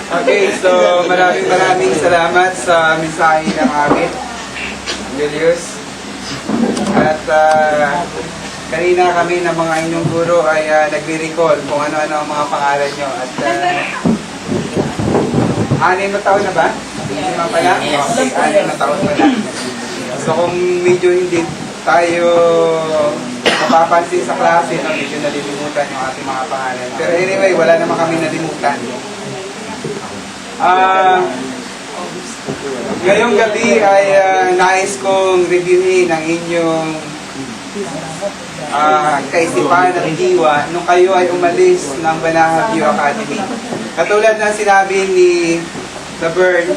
Okay, so maraming salamat sa mensahe ng amin, Julius. At kanina kami ng mga inyong guro ay nagre-recall kung ano-ano ang mga pangalan nyo. At 6 na taon na ba? 5 pa lang? Okay, 6 na taon pa lang. So kung medyo hindi tayo mapapansin sa klase, no, medyo nalilimutan yung ating mga pangalan. Pero anyway, wala naman kami nalimutan. Ngayong gabi ay nais kong reviewin ang inyong kaisipan at diwa nung kayo ay umalis ng Banahaw View Academy. Katulad ng sinabi ni The Bird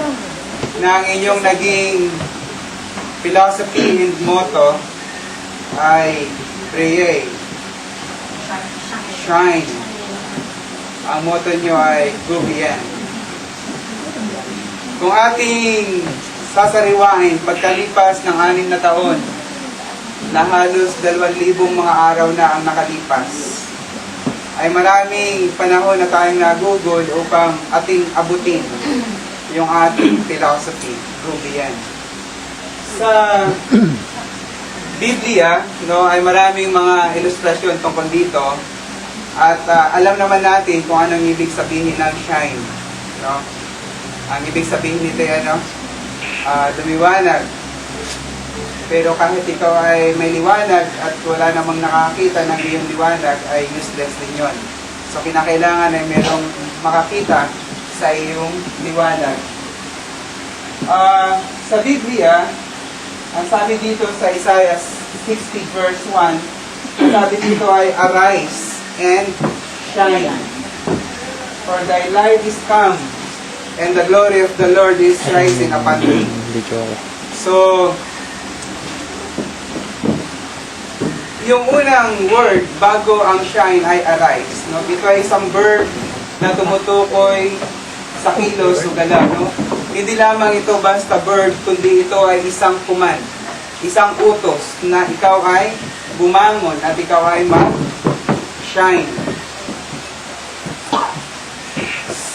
na ang inyong naging philosophy and motto ay pray, shine. Ang motto nyo ay go beyond. Kung ating sasariwain pagkalipas ng 6 na taon na halos 2,000 mga araw na ang nakalipas, ay maraming panahon na tayong nagugol upang ating abutin yung ating philosophy, go beyond. Sa Biblia, no, ay maraming mga ilustrasyon tungkol dito at alam naman natin kung anong ibig sabihin ng shine. No? Ang ibig sabihin nito ay lumiwanag. Pero kahit ikaw ay may liwanag at wala namang nakakita ng iyong liwanag, ay useless din yun. So kinakailangan ay merong makakita sa iyong liwanag. Sa Biblia, ang sabi dito sa Isaiah 60 verse 1, sabi dito ay, arise and shine, for thy light is come, and the glory of the Lord is rising upon thee. So, yung unang word bago ang shine ay arise. No? Ito ay isang verb na tumutukoy sa kilos o galaw. No? Hindi lamang ito basta verb, kundi ito ay isang command, isang utos na ikaw ay bumangon at ikaw ay mag-shine.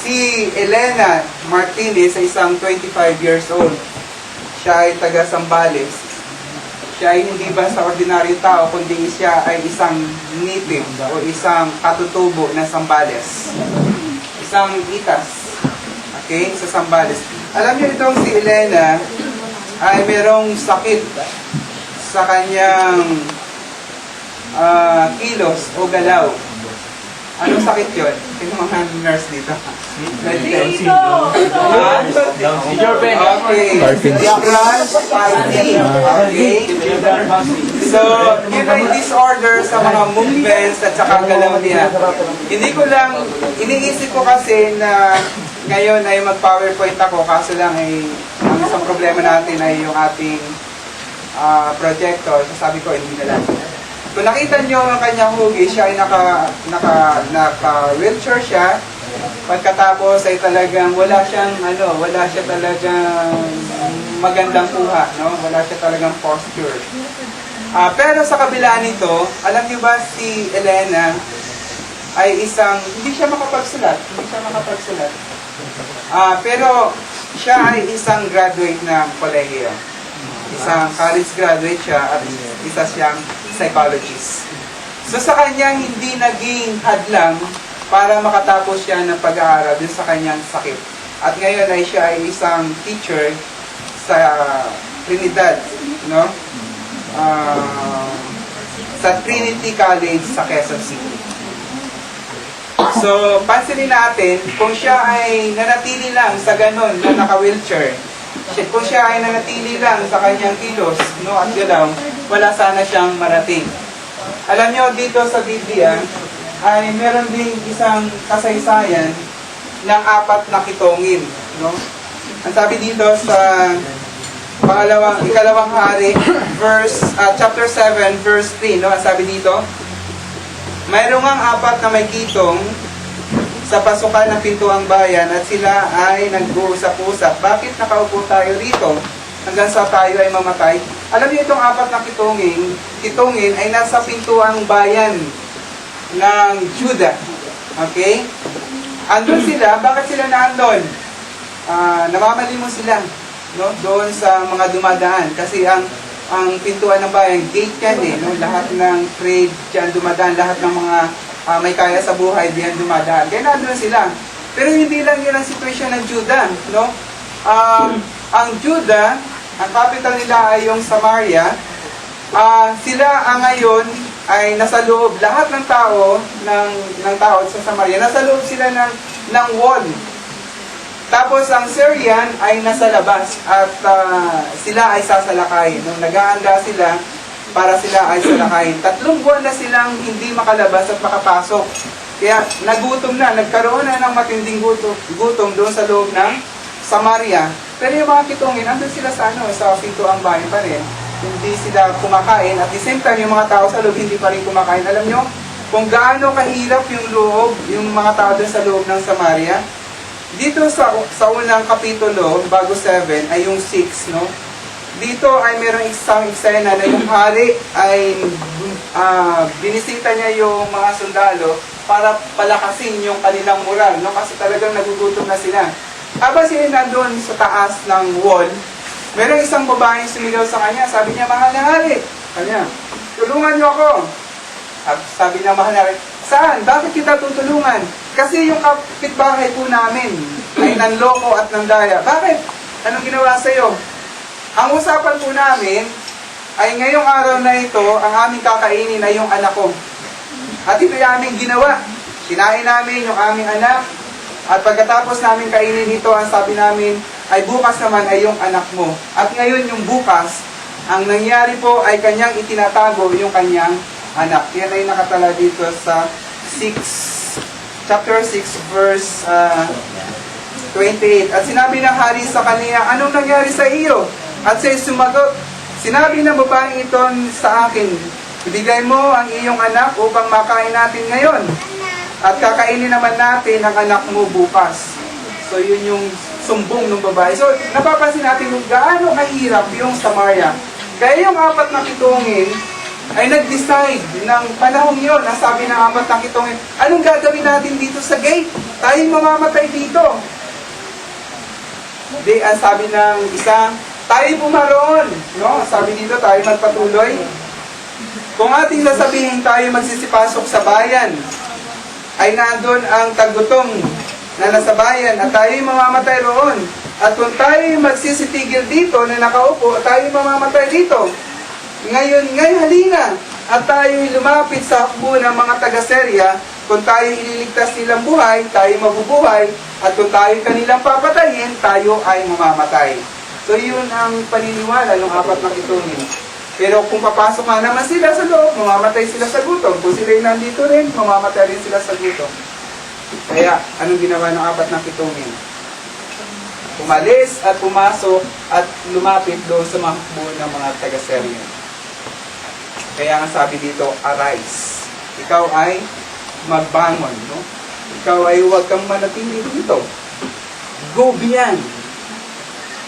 Si Elena Martinez ay isang 25 years old. Siya ay taga Zambales. Siya ay hindi basta ordinaryong tao, kundi siya ay isang native o isang katutubo ng Zambales. Isang itas. Okay? Sa Zambales. Alam niyo itong si Elena ay merong sakit sa kanyang kilos o galaw. Anong sakit yun? Sino mga nurse dito? Dito! Okay. Diaphragm palsy. Okay. So, yun ay disorder sa mga movements at saka galaw niya. Hindi ko lang, iniisip ko kasi na ngayon ay mag-PowerPoint ako, kaso lang ay ang isang problema natin ay yung ating projector. So, sabi ko, hindi na lang. Kung nakita nyo ang kanyang hugi, siya ay naka-wheelchair siya. Pagkatapos ay talagang wala siya talagang magandang kuha, no? Wala siya talagang posture. Pero sa kabila nito, alam niyo ba si Elena ay hindi siya makapagsulat. Pero siya ay isang graduate ng kolehiyo. Isang college graduate siya at isa siyang psychologist. So sa kanya hindi naging hadlang para makatapos siya ng pag-aaral dun sa kanyang sakit. At ngayon ay siya ay isang teacher sa Trinidad, no? Sa Trinity College sa Quezon City. So, pansinin natin, kung siya ay nanatili lang sa ganun na naka-wheelchair, kung siya ay nanatili lang sa kanyang kilos, no, at galaw, wala sana siyang marating. Alam nyo, dito sa Biblia, ay meron ding isang kasaysayan ng 4 na kitongin. No? Ang sabi dito sa ikalawang hari, chapter 7, verse 3, no? Ang sabi dito, mayroong ang 4 na may kitong sa pasukan ng pintuang bayan at sila ay nag-uusap-usap. Bakit nakaupo tayo rito hanggang sa tayo ay mamatay? Alam niyo itong 4 na kitongin ay nasa pintuang bayan ng Judah. Okay? Andun sila, bakit sila naandun? Namamalimos sila, no? Doon sa mga dumadaan. Kasi ang pintuan ng bayan, gate yan eh, no? Lahat ng trade dyan dumadaan, lahat ng mga may kaya sa buhay, diyan dumadaan. Kaya nandun sila. Pero hindi lang yun ang sitwasyon ng Judah, no? Ang Judah, ang capital nila ay yung Samaria. Sila ngayon ay nasa loob, lahat ng tao ng tao sa Samaria, nasa loob sila ng wall. Tapos ang Syrian ay nasa labas at sila ay sasalakay. Nung nag-aanda sila para sila ay salakayin. 3 buwan na silang hindi makalabas at makapasok. Kaya nagutom na, nagkaroon na ng matinding gutom doon sa loob ng Samaria. Pero yung mga kitungin, andun sila sa pintuang bayan pa rin. Hindi sila kumakain. At the same time, yung mga tao sa loob hindi pa rin kumakain. Alam nyo, kung gaano kahirap yung loob, yung mga tao doon sa loob ng Samaria. Dito sa unang kapitulo, bago 7, ay yung 6, no? Dito ay mayroong isang eksena na yung hari ay binisita niya yung mga sundalo para palakasin yung kanilang moral, no? Kasi talagang nagugutom na sila. Habang sila nandun sa taas ng wall, mayroong isang babaeng sumigaw sa kanya. Sabi niya, mahal na hari, kanya, tulungan niyo ako. Sabi niya, mahal na hari, saan? Bakit kita tutulungan? Kasi yung kapitbahay po namin ay nanloko at nandaya. Bakit? Anong ginawa sa'yo? Ang usapan po namin ay ngayong araw na ito, ang aming kakainin ay yung anak ko. At ito yung aming ginawa. Kinain namin yung aming anak. At pagkatapos namin kainin ito, ang sabi namin ay bukas naman ay yung anak mo. At ngayon yung bukas, ang nangyari po ay kanyang itinatago yung kanyang anak. Yan ay nakatala dito sa chapter 6, verse 28. At sinabi ng hari sa kanya, anong nangyari sa iyo? At siya sumagot, sinabi ng babaeng ito sa akin, ibigay mo ang iyong anak upang makain natin ngayon. At kakainin naman natin ang anak mo bukas. So yun yung sumbong ng babae. So napapansin natin kung gaano kahirap yung Samaria. Kaya yung 4 na kitungin ay nag-decide ng panahon yun. Ang sabi ng 4 na kitungin, anong gagawin natin dito sa gate? Tayong mamamatay dito. Di, ang sabi ng isa, tayo pumaroon. No? Sabi dito, tayo magpatuloy. Kung ating nasabihin tayo magsisipasok sa bayan, ay nandun ang tagutom na nasa bayan at tayo mamamatay roon. At kung tayo magsisitigil dito na nakaupo, tayo mamamatay dito. Ngayon halina at tayo lumapit sa hukbo ng mga taga-Syria. Kung tayo ililigtas nilang buhay, tayo mabubuhay. At kung tayo kanilang papatayin, tayo ay mamamatay. So yun ang paniniwala ng 4 na kitungin. Pero kung papasok nga naman sila sa loob, mamamatay sila sa gutom. Kung sila'y nandito rin, mamamatay rin sila sa gutom. Kaya, anong ginawa ng 4 na kitungin? Umalis at pumasok at lumapit doon sa mga hukbo ng mga taga-Syria. Kaya nga sabi dito, arise. Ikaw ay magbangon, no? Ikaw ay huwag kang manatili dito. Go beyond.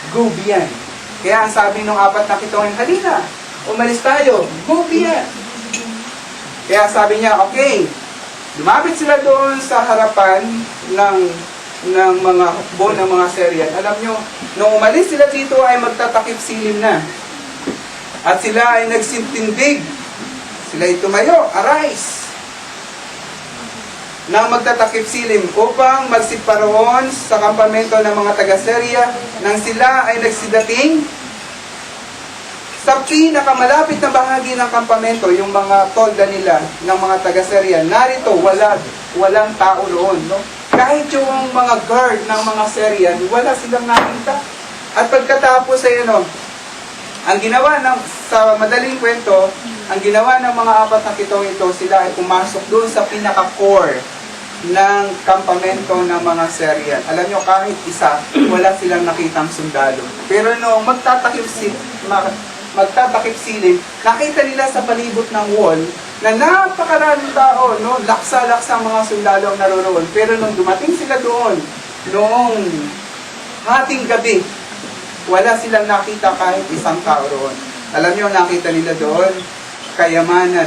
Go beyond. Kaya ang sabi ng 4 na kitungin, halina, umalis tayo. Go beyond. Kaya sabi niya, okay, lumapit sila doon sa harapan ng mga hukbo ng mga Syrian. Alam nyo, nung umalis sila dito ay magtatakip silim na. At sila ay nagsintindig. Sila ay tumayo, arise. Nang magtatakip silim upang magsiparoon sa kampamento ng mga taga-Syria nang sila ay nagsidating sa pinakamalapit na bahagi ng kampamento, yung mga tolda nila ng mga taga-Syria. Narito, walang tao roon. No? Kahit yung mga guard ng mga Syrian, wala silang nakita. At pagkatapos ay ang ginawa sa madaling kwento, ang ginawa ng mga 4 na kitungin ito, sila ay pumasok doon sa pinaka-core ng kampamento ng mga Syrian. Alam nyo, kahit isa, wala silang nakitang sundalo. Pero no, magtatakip silim, nakita nila sa palibot ng wall na napakaraming tao, no? Laksa-laksa ang mga sundalo ang naroroon. Pero nung dumating sila doon, noong hating gabi, wala silang nakita kahit isang tao roon. Alam nyo, nakita nila doon, kayamanan